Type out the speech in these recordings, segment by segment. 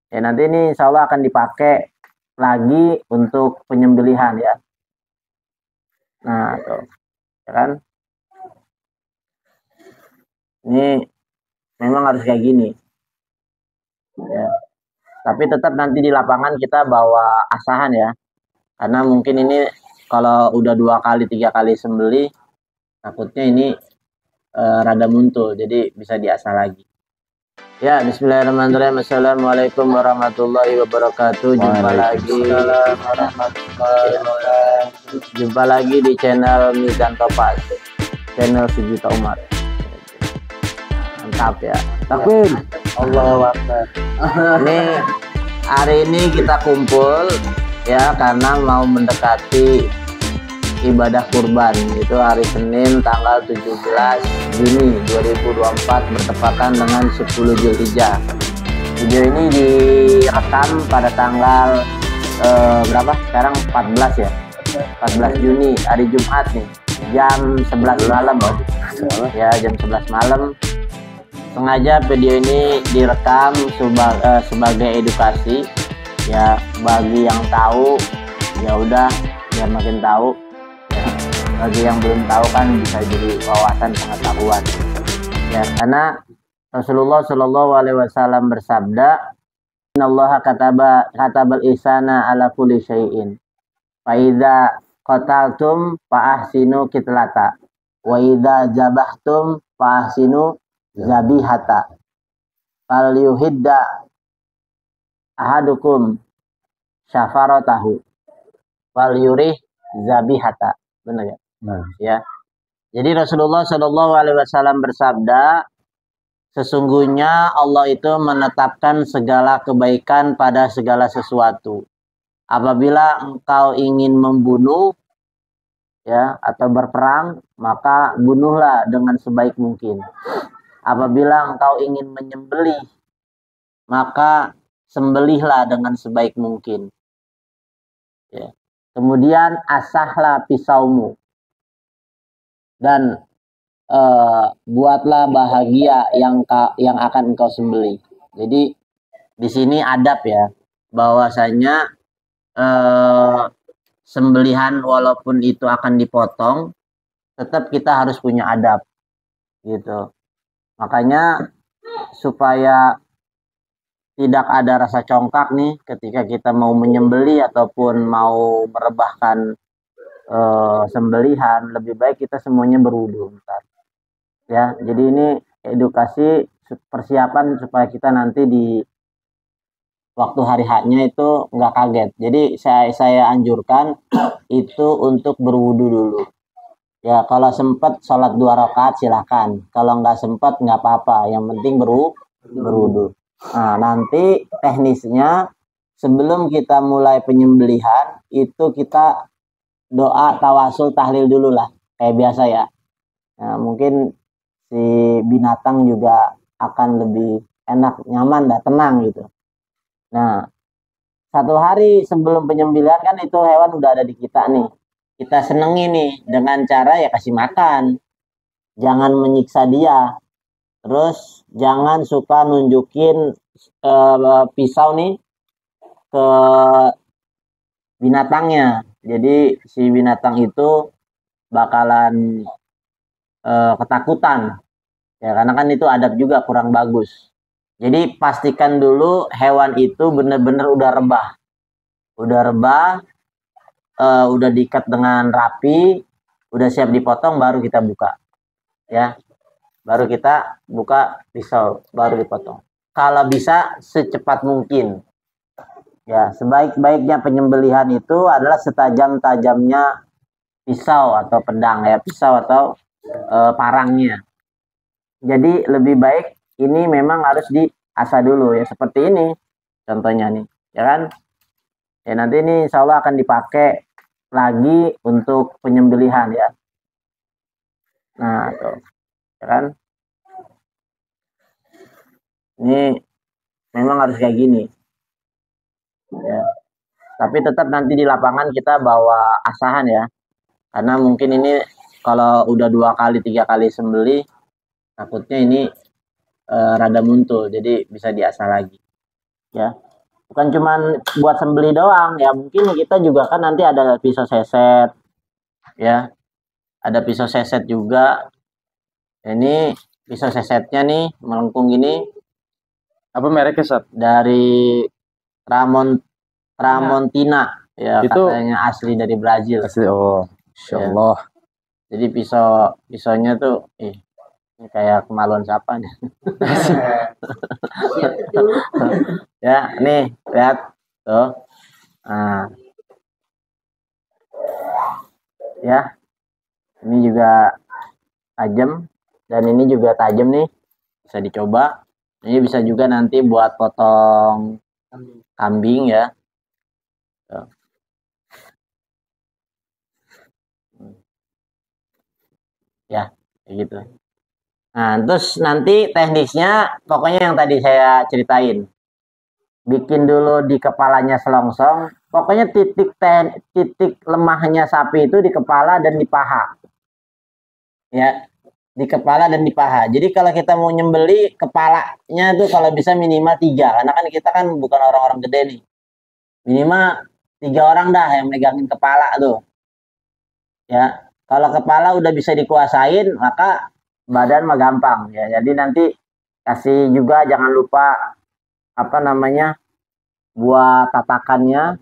Ya, nanti ini insya Allah akan dipakai lagi untuk penyembelihan ya. Nah, tuh, ya kan? Ini memang harus kayak gini. Ya. Tapi tetap nanti di lapangan kita bawa asahan ya. Karena mungkin ini kalau udah 2 kali 3 kali sembeli, takutnya ini rada muncul, jadi bisa diasah lagi. Ya, bismillahirrahmanirrahim. Assalamualaikum warahmatullahi wabarakatuh. Jumpa lagi di channel Mizan Topas, channel Sejuta Umat. Mantap ya. Takbir. Allahu Akbar. Ini hari ini kita kumpul ya karena mau mendekati ibadah kurban, itu hari Senin tanggal 17 Juni 2024 bertepatan dengan 10 Zulhijjah. Video ini direkam pada tanggal berapa sekarang, 14 ya, 14 Juni hari Jumat nih, jam 11 malam ya, jam 11 malam. Sengaja video ini direkam sebagai edukasi ya, bagi yang tahu ya udah biar makin tahu, bagi yang belum tahu kan bisa jadi wawasan pengetahuan ya. Karena Rasulullah Shallallahu Alaihi Wasallam bersabda, Innallaha katabal ihsana ala kulli syai'in fa idza qataltum fa ahsinu kitlata wa idza jabahtum fa ahsinu zabihata fal yuhidda ahadukum syafaratahu wal yurih zabihata. Benar ya? Nah. Ya. Jadi Rasulullah Shallallahu Alaihi Wasallam bersabda, sesungguhnya Allah itu menetapkan segala kebaikan pada segala sesuatu. Apabila engkau ingin membunuh ya atau berperang, maka bunuhlah dengan sebaik mungkin. Apabila engkau ingin menyembelih, maka sembelihlah dengan sebaik mungkin. Ya. Kemudian asahlah pisaumu dan buatlah bahagia yang akan engkau sembelih. Jadi di sini adab ya, bahwasanya sembelihan walaupun itu akan dipotong, tetap kita harus punya adab gitu. Makanya supaya tidak ada rasa congkak nih ketika kita mau menyembelih ataupun mau merebahkan sembelihan, lebih baik kita semuanya berwudu ya. Jadi ini edukasi persiapan supaya kita nanti di waktu hari haknya itu nggak kaget. Jadi saya anjurkan itu untuk berwudu dulu ya. Kalau sempat sholat 2 rakaat silahkan, kalau nggak sempat nggak apa-apa, yang penting berwudu. Nah, nanti teknisnya sebelum kita mulai penyembelihan itu kita doa tawasul tahlil dulu lah kayak biasa ya. Nah, mungkin si binatang juga akan lebih enak, nyaman dan tenang gitu. Nah, 1 hari sebelum penyembelihan kan itu hewan udah ada di kita nih, kita senengi nih dengan cara ya kasih makan, jangan menyiksa dia. Terus jangan suka nunjukin pisau nih ke binatangnya. Jadi si binatang itu bakalan ketakutan ya, karena kan itu adab juga kurang bagus. Jadi pastikan dulu hewan itu benar-benar udah rebah, udah diikat dengan rapi, udah siap dipotong, baru kita buka ya. Baru kita buka pisau, baru dipotong. Kalau bisa secepat mungkin. Ya, sebaik-baiknya penyembelihan itu adalah setajam-tajamnya pisau atau pedang ya, pisau atau parangnya. Jadi lebih baik ini memang harus diasah dulu ya, seperti ini contohnya nih, ya kan? Ya, nanti ini insya Allah akan dipakai lagi untuk penyembelihan ya. Nah, tuh. Ya kan, ini memang harus kayak gini ya. Tapi tetap nanti di lapangan kita bawa asahan ya, karena mungkin ini kalau udah 2 kali 3 kali sembeli, takutnya ini rada muncul, jadi bisa diasah lagi ya. bukan cuman buat sembeli doang ya, mungkin kita juga kan nanti ada pisau seset ya, ada pisau seset juga. Ini pisau sesetnya nih melengkung gini. Apa mereknya, Sat? Dari Tramontina ya, itu katanya asli dari Brazil. Asli, oh, insyaallah. Ya. Jadi pisaunya tuh ini kayak kemaluan siapa nih. Ya, nih lihat tuh. Nah, ya, ini juga tajam dan ini juga tajam nih, bisa dicoba. Ini bisa juga nanti buat potong kambing ya. Tuh. Ya, kayak gitu. Nah, terus nanti teknisnya pokoknya yang tadi saya ceritain. Bikin dulu di kepalanya selongsong. Pokoknya titik lemahnya sapi itu di kepala dan di paha. Ya, di kepala dan di paha. Jadi kalau kita mau nyembeli kepalanya tuh kalau bisa minimal 3, karena kan kita kan bukan orang-orang gede nih. Minimal 3 orang dah yang megangin kepala tuh. Ya, kalau kepala udah bisa dikuasain, maka badan mah gampang ya. Jadi nanti kasih juga jangan lupa apa namanya buat tatakannya,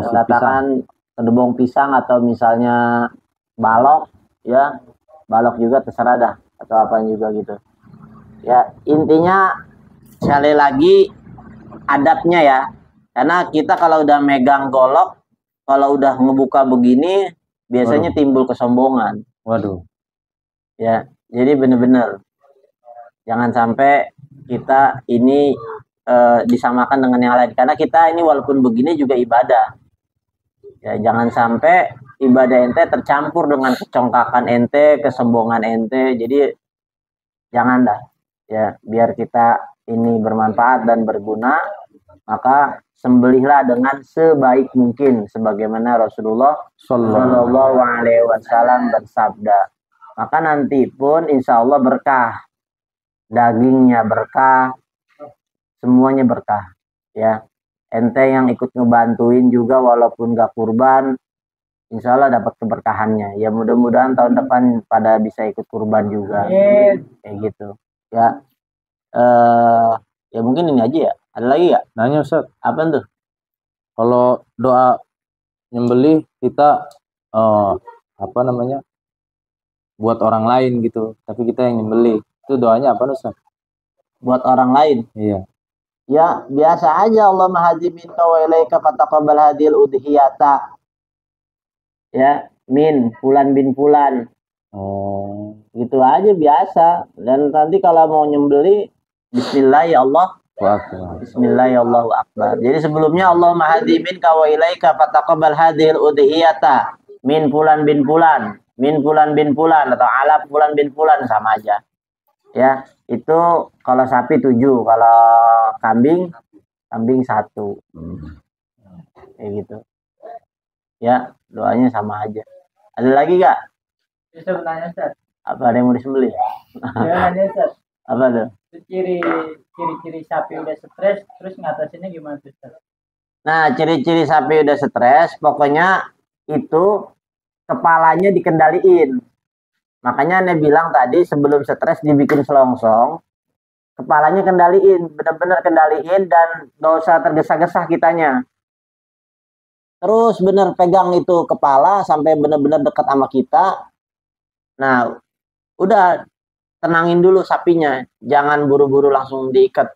tatakan kedebong pisang atau misalnya balok ya, balok juga terserah dah atau apa juga gitu ya. Intinya sekali lagi adabnya ya, karena kita kalau udah megang golok, kalau udah ngebuka begini biasanya timbul kesombongan. Waduh. Ya, jadi bener-bener jangan sampai kita ini disamakan dengan yang lain, karena kita ini walaupun begini juga ibadah ya. Jangan sampai ibadah ente tercampur dengan kecongkakan ente, kesombongan ente. Jadi jangan dah ya, biar kita ini bermanfaat dan berguna, maka sembelihlah dengan sebaik mungkin sebagaimana Rasulullah Shallallahu Alaihi Wasallam bersabda. Maka nanti pun insya Allah berkah, dagingnya berkah, semuanya berkah ya. Ente yang ikut ngebantuin juga walaupun gak kurban, insya Allah dapat keberkahannya ya. Mudah-mudahan tahun depan pada bisa ikut kurban juga kayak gitu ya. Ya mungkin ini aja ya. Ada lagi ya? Nanya, Ustaz. Apa tuh? Kalau doa nyembelih kita apa namanya, buat orang lain gitu, tapi kita yang nyembelih, itu doanya apa, Ustaz? Buat orang lain? Iya. Ya biasa aja, Allahumma hadi minka wa ilaika fataqabbal hadil udhiyata ya, min fulan bin fulan. Oh, gitu aja biasa. Dan nanti kalau mau nyembeli bismillah ya Allah, bismillah ya Allahu akbar. Jadi sebelumnya Allahumma hadi minka wa ilaika fataqabbal hadil udhiyata min fulan bin fulan, min fulan bin fulan, atau ala fulan bin fulan, sama aja ya. Itu kalau sapi 7, kalau kambing 1. Kayak gitu ya, doanya sama aja. Ada lagi gak? Bisa bertanya, Ustaz. Apa ada yang mau disembelih? Ya, Ustaz. Apa tuh? Ciri-ciri sapi udah stres, terus ngatasinnya gimana, Ustaz? Nah, ciri-ciri sapi udah stres, pokoknya itu kepalanya dikendaliin. Makanya Ane bilang tadi sebelum stres dibikin selongsong, kepalanya kendaliin, benar-benar kendaliin, dan gak usah tergesa-gesa kitanya. Terus bener pegang itu kepala sampai benar-benar dekat sama kita. Nah, udah tenangin dulu sapinya, jangan buru-buru langsung diikat.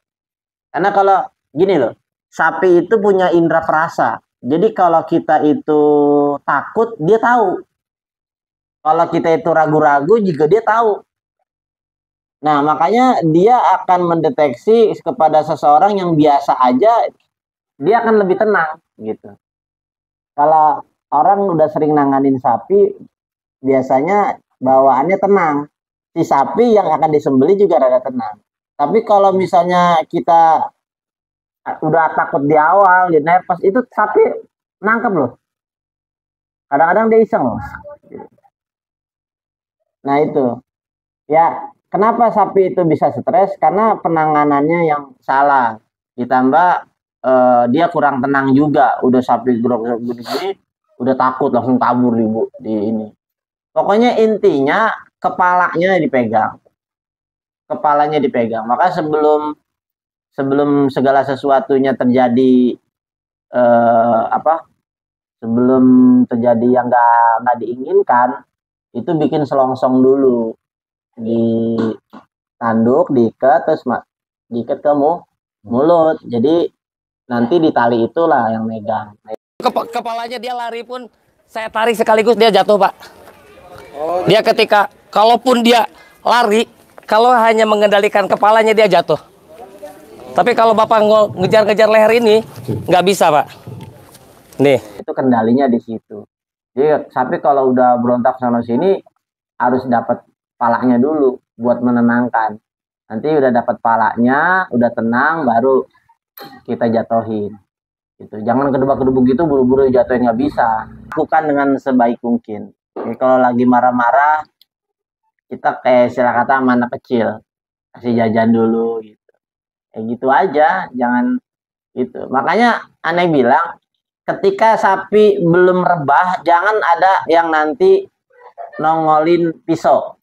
Karena kalau gini loh, sapi itu punya indera perasa. Jadi kalau kita itu takut, dia tahu. Kalau kita itu ragu-ragu juga dia tahu. Nah, makanya dia akan mendeteksi kepada seseorang yang biasa aja, dia akan lebih tenang gitu. Kalau orang udah sering nanganin sapi, biasanya bawaannya tenang. Si sapi yang akan disembeli juga rada tenang. Tapi kalau misalnya kita udah takut di awal, di nervous, itu sapi nangkep loh. Kadang-kadang dia iseng loh. Nah itu. Ya, kenapa sapi itu bisa stres? Karena penanganannya yang salah. Ditambah dia kurang tenang juga, udah sapi grog gini, udah takut langsung kabur di ini. Pokoknya intinya kepalanya dipegang. Maka sebelum segala sesuatunya terjadi, sebelum terjadi yang nggak diinginkan, itu bikin selongsong dulu, di tanduk, diikat, terus diikat ke mulut. Jadi nanti di tali itulah yang megang. Kepalanya dia lari pun saya tarik sekaligus dia jatuh, Pak. Dia ketika kalaupun dia lari, kalau hanya mengendalikan kepalanya dia jatuh. Tapi kalau Bapak ngejar-ngejar leher ini nggak bisa, Pak. Nih. Itu kendalinya di situ. Jadi sapi kalau udah berontak sana sini harus dapat palanya dulu buat menenangkan. Nanti udah dapat palanya, udah tenang, baru kita jatuhin. Gitu. Jangan kedebak-kedebuk gitu, buru-buru jatuhin, nggak bisa. Lakukan dengan sebaik mungkin. Jadi kalau lagi marah-marah, kita kayak istilah kata anak kecil, kasih jajan dulu gitu. Kayak gitu aja, jangan gitu. Makanya aneh bilang, ketika sapi belum rebah, jangan ada yang nanti nongolin pisau.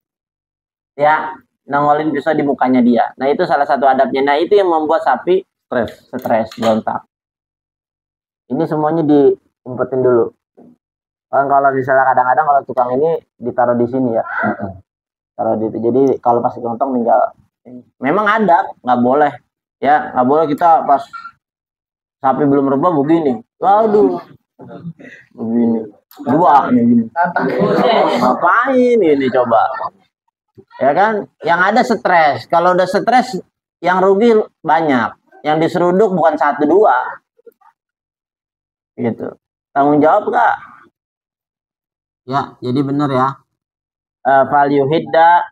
Ya, nongolin pisau di mukanya dia. Nah, itu salah satu adabnya. Nah, itu yang membuat sapi stres, berontak. Ini semuanya diumpetin dulu. Kan kalau misalnya kadang-kadang kalau tukang ini ditaruh di sini ya. Taruh di, jadi kalau pas gontong tinggal. Memang ada, nggak boleh. Ya, nggak boleh kita pas sapi belum rebah begini. Waduh. Begini. Dua begini. Ngapain ini coba? Ya kan? Yang ada stres. Kalau udah stres, yang rugi banyak. Yang diseruduk bukan 1 2. Gitu. Tanggung jawab nggak? Ya, jadi benar ya. Falyuhidda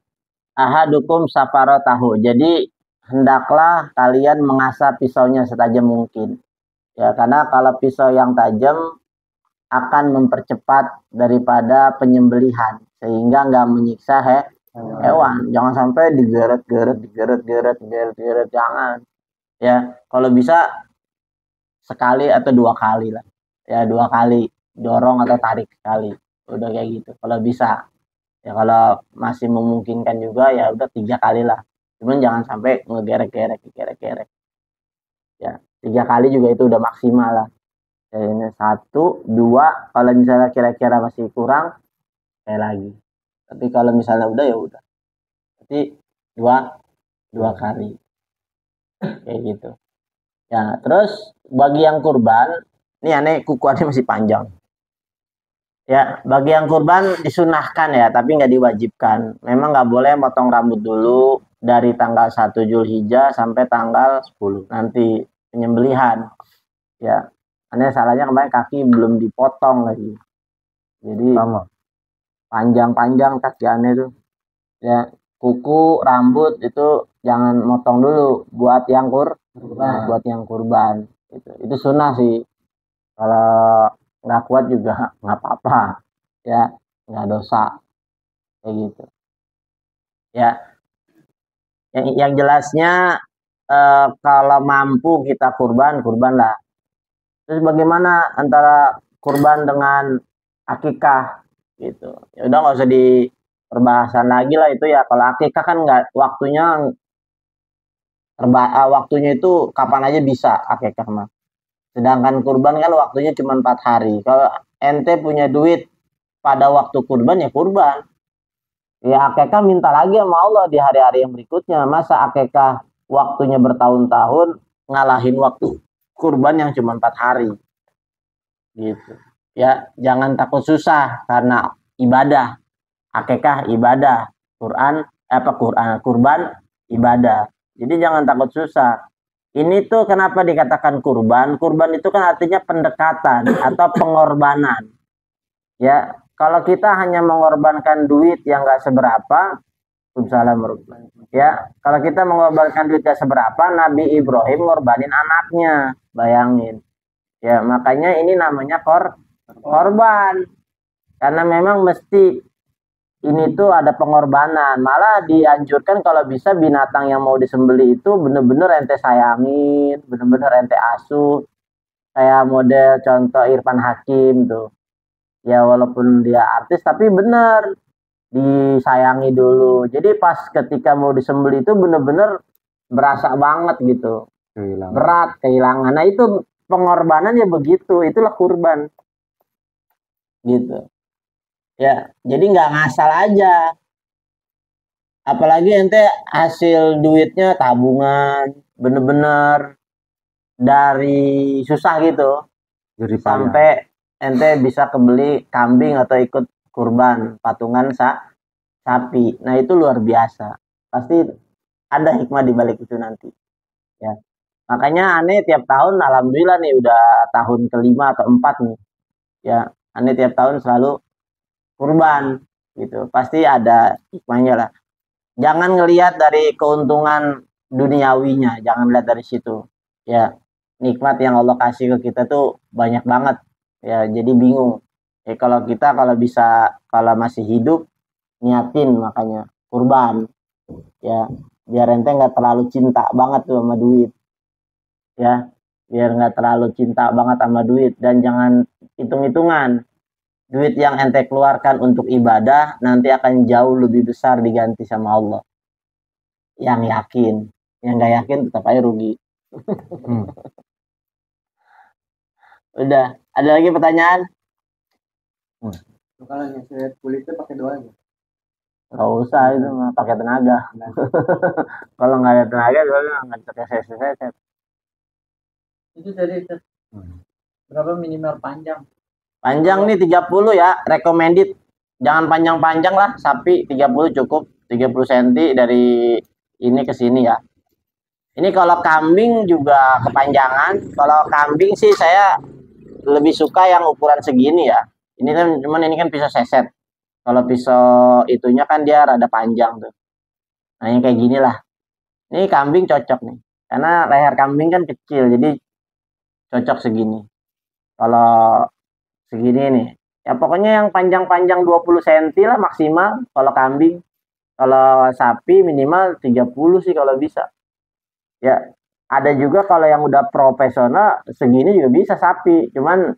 ahadukum safarotahu. Jadi hendaklah kalian mengasah pisaunya setajam mungkin. Ya, karena kalau pisau yang tajam akan mempercepat daripada penyembelihan sehingga nggak menyiksa hewan. Jangan sampai digeret, jangan. Ya, kalau bisa sekali atau 2 kali lah. Ya, 2 kali dorong atau tarik sekali. Udah kayak gitu. Kalau bisa. Ya kalau masih memungkinkan juga ya udah 3 kali lah. Cuman jangan sampai ngegerek-gerek. Ya, 3 kali juga itu udah maksimal lah. Ya, ini 1, 2, kalau misalnya kira-kira masih kurang, kayak lagi. Tapi kalau misalnya udah ya udah. Berarti 2 kali. Kayak gitu. Ya, terus bagi yang kurban, ini aneh kukuannya masih panjang. Ya, bagi yang kurban disunahkan ya, tapi nggak diwajibkan. Memang nggak boleh potong rambut dulu dari tanggal 1 Zulhijjah sampai tanggal 10 nanti penyembelihan. Ya, aneh salahnya kemarin kaki belum dipotong lagi. Jadi panjang-panjang kaki aneh tuh. Ya, kuku, rambut itu jangan motong dulu buat yang kurban. Itu sunnah sih. Kalau nggak kuat juga nggak apa-apa, ya nggak dosa kayak gitu. Ya, yang jelasnya kalau mampu kita kurban lah. Terus bagaimana antara kurban dengan akikah gitu? Ya udah nggak usah diperbahasan lagi lah itu ya. Kalau akikah kan nggak waktunya itu kapan aja bisa akikah mah. Sedangkan kurban kan waktunya cuma 4 hari. Kalau ente punya duit pada waktu kurban ya kurban. Ya akikah minta lagi sama Allah di hari-hari yang berikutnya. Masa akikah waktunya bertahun-tahun ngalahin waktu kurban yang cuma 4 hari. Gitu. Ya, jangan takut susah karena ibadah. Akikah ibadah, kurban ibadah. Jadi jangan takut susah. Ini tuh kenapa dikatakan kurban? Kurban itu kan artinya pendekatan atau pengorbanan. Ya, kalau kita hanya mengorbankan duit yang nggak seberapa, ya, kalau kita mengorbankan duit nggak seberapa, Nabi Ibrahim ngorbanin anaknya, bayangin. Ya, makanya ini namanya korban. Karena memang mesti ini tuh ada pengorbanan. Malah dianjurkan kalau bisa binatang yang mau disembeli itu bener-bener ente sayangin, bener-bener ente asuh. Kayak model contoh Irfan Hakim tuh. Ya walaupun dia artis tapi bener disayangi dulu. Jadi pas ketika mau disembeli itu bener-bener berasa banget gitu. Kehilangan. Berat, kehilangan. Nah itu pengorbanan ya begitu. Itulah kurban. Gitu. Ya, jadi nggak ngasal aja. Apalagi ente hasil duitnya tabungan, bener-bener dari susah gitu, Jadi sampai ente bisa kebeli kambing atau ikut kurban patungan sapi. Nah itu luar biasa. Pasti ada hikmah di balik itu nanti. Ya, makanya aneh tiap tahun, alhamdulillah nih udah tahun kelima atau empat nih. Ya, aneh tiap tahun selalu kurban gitu. Pasti ada hikmahnya lah. Jangan ngelihat dari keuntungan duniawinya, jangan lihat dari situ. Ya, nikmat yang Allah kasih ke kita tuh banyak banget. Ya, jadi bingung. Kalau kita kalau bisa kalau masih hidup niatin makanya kurban. Ya, biar ente nggak terlalu cinta banget tuh sama duit. Ya, biar nggak terlalu cinta banget sama duit dan jangan hitung-hitungan. Duit yang ente keluarkan untuk ibadah nanti akan jauh lebih besar diganti sama Allah. Yang yakin, yang nggak yakin tetap aja rugi. Udah, ada lagi pertanyaan? Kalau nyeset kulitnya pakai doanya. Nggak usah itu mah pakai tenaga. Kalau nggak ada tenaga soalnya nggak pakai seset. Itu dari berapa minimal panjang? Panjang nih 30 ya, recommended. Jangan panjang-panjang lah, sapi 30 cukup. 30 cm dari ini ke sini ya. Ini kalau kambing juga kepanjangan. Kalau kambing sih saya lebih suka yang ukuran segini ya. Ini kan cuman ini kan pisau seset. Kalau pisau itunya kan dia rada panjang tuh. Nah yang kayak gini lah. Ini kambing cocok nih. Karena leher kambing kan kecil, jadi cocok segini. Kalau segini nih. Ya pokoknya yang panjang-panjang 20 cm lah maksimal kalau kambing. Kalau sapi minimal 30 sih kalau bisa. Ya, ada juga kalau yang udah profesional segini juga bisa sapi. Cuman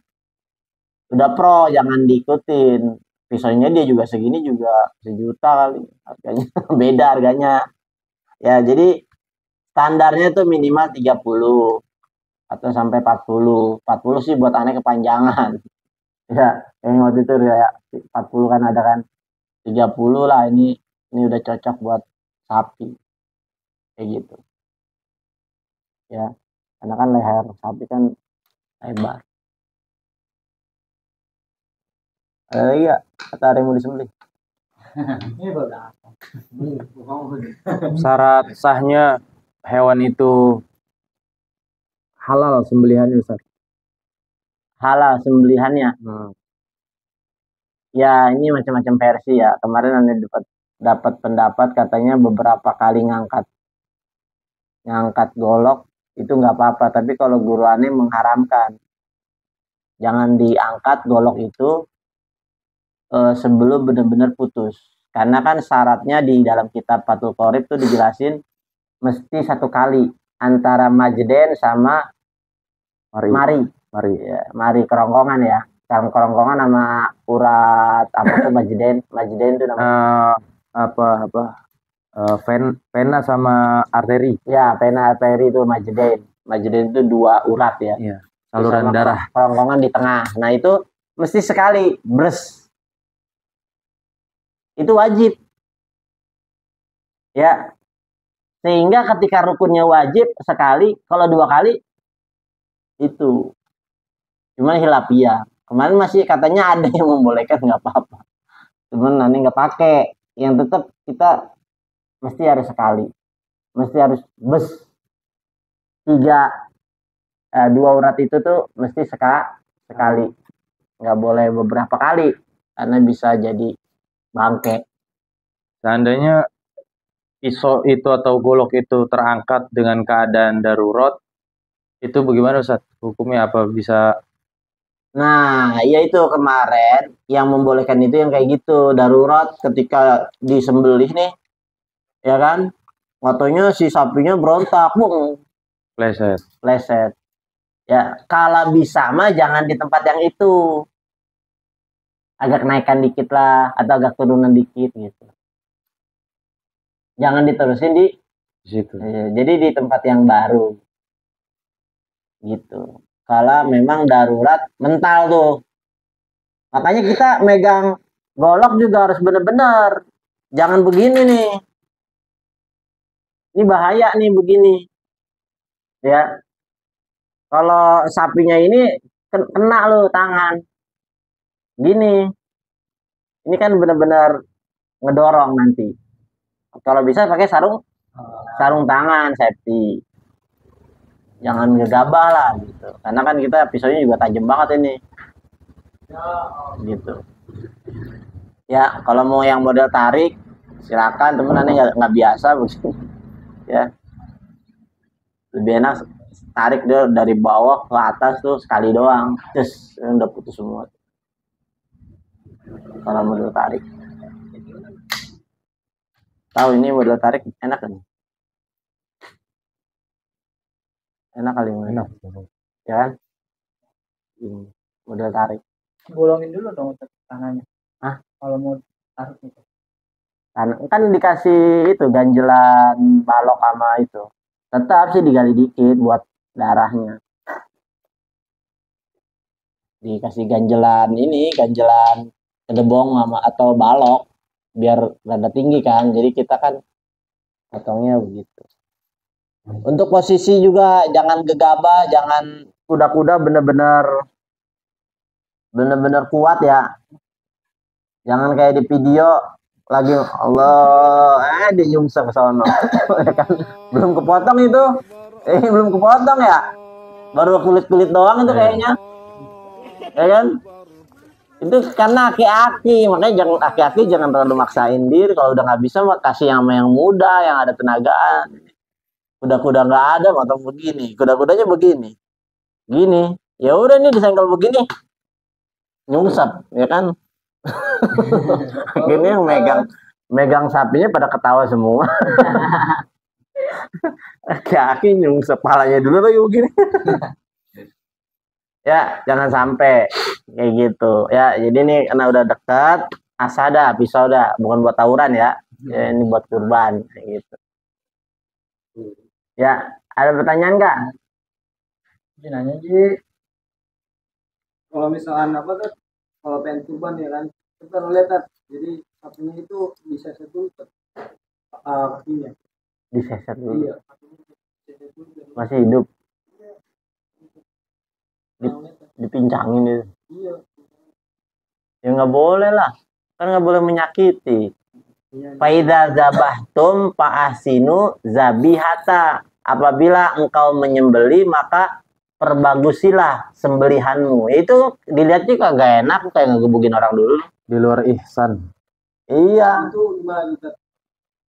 udah pro jangan diikutin. Pisaunya dia juga segini juga 1 juta kali harganya. Beda harganya. Ya, jadi standarnya tuh minimal 30 atau sampai 40. 40 sih buat aneh kepanjangan. Ya, yang waktu itu kayak 40 kan ada kan. 30 lah ini udah cocok buat sapi. Kayak gitu. Ya, karena kan leher sapi kan lebar. Ada lagi ya kata ada yang mau disembelih? Ini berapa? Syarat sahnya hewan itu halal sembelihannya, Ustaz. Halal sembelihannya. Ya ini macam-macam versi ya. Kemarin anda dapat pendapat katanya beberapa kali ngangkat golok itu nggak apa-apa. Tapi kalau guru aneh mengharamkan, jangan diangkat golok itu sebelum benar-benar putus. Karena kan syaratnya di dalam kitab Fathul Qorib itu dijelasin mesti 1 kali antara majden sama mari ya, mari kerongkongan ya. Dalam kerongkongan sama urat apa tuh majden itu namanya Vena sama arteri. Ya, vena arteri itu majden itu 2 urat ya. Iya, saluran sama darah. kerongkongan di tengah. Nah itu mesti sekali bres. Itu wajib. Ya. Sehingga ketika rukunnya wajib sekali, kalau 2 kali itu cuman hilafiyah. Kemarin masih katanya ada yang membolehkan nggak apa-apa. Cuman nanti nggak pakai. Yang tetap kita mesti harus sekali. Mesti harus bes. 2 urat itu tuh mesti sekali. Nggak boleh beberapa kali. Karena bisa jadi bangke. Seandainya pisau itu atau golok itu terangkat dengan keadaan darurat, itu bagaimana, Ustaz? Hukumnya apa? Bisa Nah, ya itu kemarin yang membolehkan itu yang kayak gitu, darurat ketika disembelih nih, ya kan? Fotonya si sapinya berontak, bung, Pleset. leset. Ya, kalau bisa mah jangan di tempat yang itu, agak naikkan dikit lah, atau agak turunan dikit gitu. Jangan diterusin di, Di situ. jadi di tempat yang baru, gitu. Kalau memang darurat mental tuh, makanya kita megang golok juga harus bener-bener. Jangan begini nih. Ini bahaya nih begini. Ya, kalau sapinya ini kena lo tangan. Gini. Ini kan bener-bener ngedorong nanti. Kalau bisa pakai sarung tangan safety. Jangan gegabah lah gitu. Karena kan kita pisaunya juga tajam banget ini. Gitu. Ya, kalau mau yang model tarik silakan, temen nanti nggak biasa begini. Ya, lebih enak tarik dia dari bawah ke atas tuh sekali doang, terus udah putus semua. Kalau model tarik, tahu ini model tarik enak kan? Enak kali ini. Enak. Ya kan? Ini model tarik. Bolongin dulu dong tangannya. Hah? Kalau mau tarik itu. Kan dikasih itu ganjelan balok sama itu. Tetap sih digali dikit buat darahnya. Dikasih ganjelan ini, ganjelan kedebong sama atau balok biar rada tinggi kan. Jadi kita kan potongnya begitu. Untuk posisi juga jangan gegabah, jangan kuda-kuda bener-bener kuat ya. Jangan kayak di video lagi Allah dia nyungsep ke sono. Kan belum kepotong itu. Belum kepotong ya. Baru kulit-kulit doang itu kayaknya. Ya kan? Itu karena aki-aki, makanya jangan aki-aki, jangan terlalu maksain diri. Kalau udah nggak bisa kasih sama yang muda, yang ada tenagaan. Kuda-kuda nggak ada, motong begini. Kuda-kudanya begini, gini. Ya udah nih disenggol begini, nyungsep, ya kan? Gini yang megang sapinya pada ketawa semua. Aki-aki nyungsep palanya dulu lagi begini. Ya, jangan sampai kayak gitu. Ya, jadi nih karena udah dekat, asada, pisau dah, bukan buat tawuran ya. Ya ini buat kurban kayak gitu. Ya, ada pertanyaan nggak? Nanya Ji. Kalau misalkan apa tuh, kalau pengen kurban ya kan, kita lihat kan, jadi sapinya itu bisa satu kakinya. Diseset dulu. Iya, kakinya diseset dulu dan Masih hidup. Dipincangin itu. iya. Ya nggak boleh lah. Kan nggak boleh menyakiti. Iya. Faidza zabahtum fa'asinu zabihata. Apabila engkau menyembeli maka perbagusilah sembelihanmu. Itu dilihat juga gak enak kayak ngegebukin orang dulu. Di luar ihsan. Iya, Itu gimana kita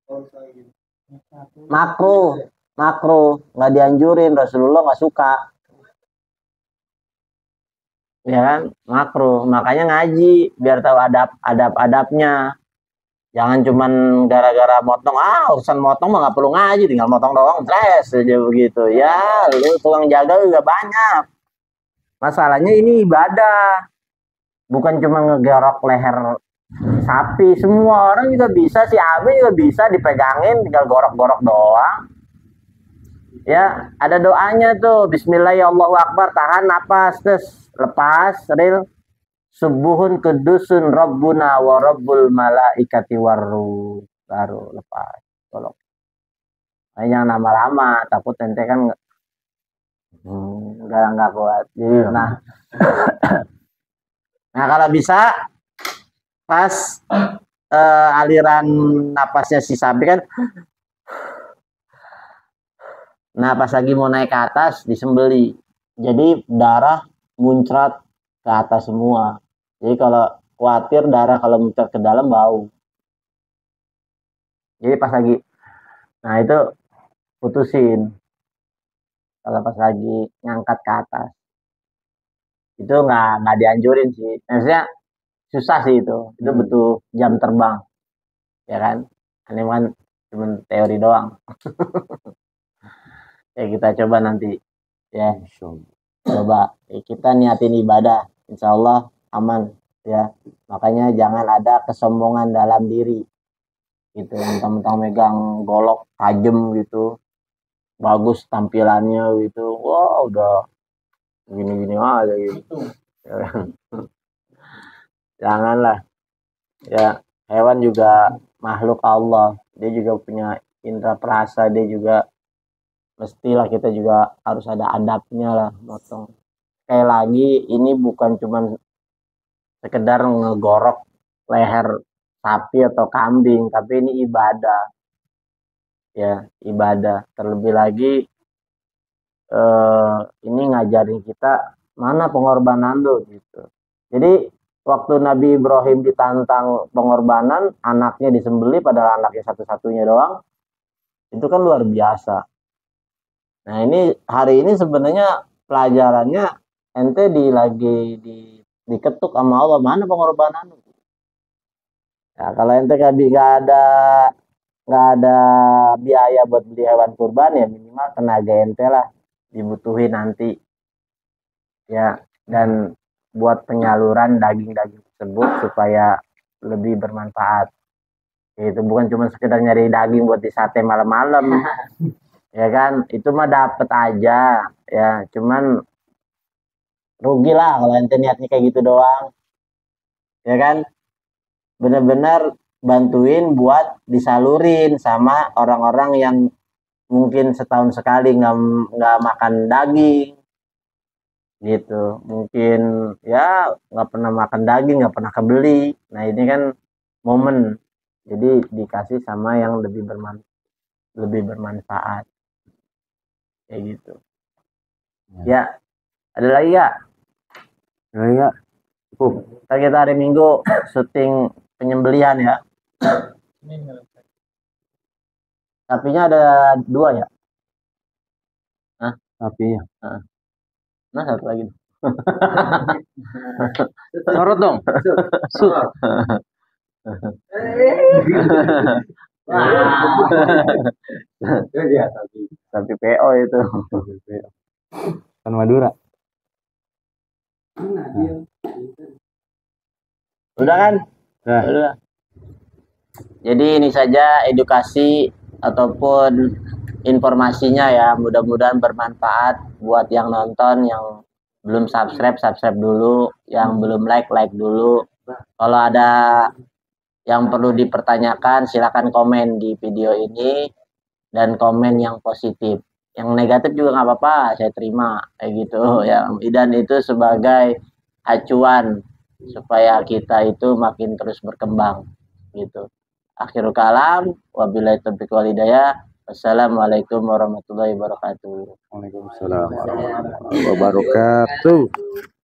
kalau misalnya gitu? makro nggak dianjurin, Rasulullah nggak suka. Ya kan, makro. Makanya ngaji biar tahu adabnya. Jangan cuman gara-gara motong, urusan motong mah nggak perlu ngaji, tinggal motong doang, stres aja begitu. Ya, lu tukang jaga juga banyak. Masalahnya ini ibadah, bukan cuma ngegerok leher sapi. Semua orang juga bisa, si Abi juga bisa dipegangin, tinggal gorok-gorok doang. Ya, ada doanya tuh, Bismillahirrahmanirrahim, tahan napas, terus lepas, ril. Subuhun kudusun Rabbuna wa Rabbul malaikati waruh, baru lepas tolong. Jangan lama-lama, takut ente kan nggak kuat. Jadi, nah kalau bisa pas aliran napasnya si sapi kan, nah pas lagi mau naik ke atas disembeli, jadi darah muncrat ke atas semua. Jadi kalau khawatir darah kalau muncrat ke dalam bau. Jadi pas lagi, nah itu putusin. Kalau pas lagi ngangkat ke atas, itu nggak dianjurin sih. Maksudnya susah sih itu butuh jam terbang, ya kan? Ini kan cuma teori doang. Ya kita coba nanti, ya coba kita niatin ibadah, insya Allah aman, ya. Makanya jangan ada kesombongan dalam diri, gitu. Mentang-mentang megang golok tajam gitu, bagus tampilannya gitu, wah udah gini-gini aja gitu. Janganlah, ya. Hewan juga makhluk Allah, dia juga punya indera perasa, dia juga mestilah kita juga harus ada adabnya lah motong. Sekali lagi ini bukan cuman sekedar ngegorok leher sapi atau kambing, tapi ini ibadah, ya, ibadah. Terlebih lagi ini ngajarin kita mana pengorbanan lo gitu. Jadi waktu Nabi Ibrahim ditantang pengorbanan, anaknya disembelih padahal anaknya satu-satunya doang, itu kan luar biasa. Nah ini hari ini sebenarnya pelajarannya ente diketuk sama Allah, mana pengorbanan lu? Ya, kalau ente nggak ada biaya buat beli hewan kurban, ya minimal tenaga ente lah dibutuhin nanti, ya, dan buat penyaluran daging-daging tersebut supaya lebih bermanfaat. Itu bukan cuma sekedar nyari daging buat disate malam-malam. Ya kan, itu mah dapet aja, ya, cuman rugi lah kalau ente niatnya kayak gitu doang, ya kan. Bener-bener bantuin buat disalurin sama orang-orang yang mungkin setahun sekali nggak makan daging gitu, mungkin ya nggak pernah makan daging, nggak pernah kebeli. Nah ini kan momen, jadi dikasih sama yang lebih bermanfaat kayak gitu, ya. Ada lagi ya? Cukup. Kita hari Minggu syuting penyembelihan ya. Sapinya ada 2 ya? Hah? Sapinya. Nah, satu lagi. Sorot dong. Sapi PO itu. Kan Madura. Udah kan? Udah. Jadi ini saja edukasi ataupun informasinya ya, mudah-mudahan bermanfaat buat yang nonton. Yang belum subscribe dulu, yang belum like dulu. Kalau ada yang perlu dipertanyakan silakan komen di video ini, dan komen yang positif. Yang negatif juga nggak apa-apa, saya terima kayak gitu ya. Dan itu sebagai acuan supaya kita itu makin terus berkembang gitu. Akhirul kalam, wabillahi taufiq wal hidayah. Wassalamualaikum warahmatullahi wabarakatuh. Waalaikumsalam warahmatullahi wabarakatuh.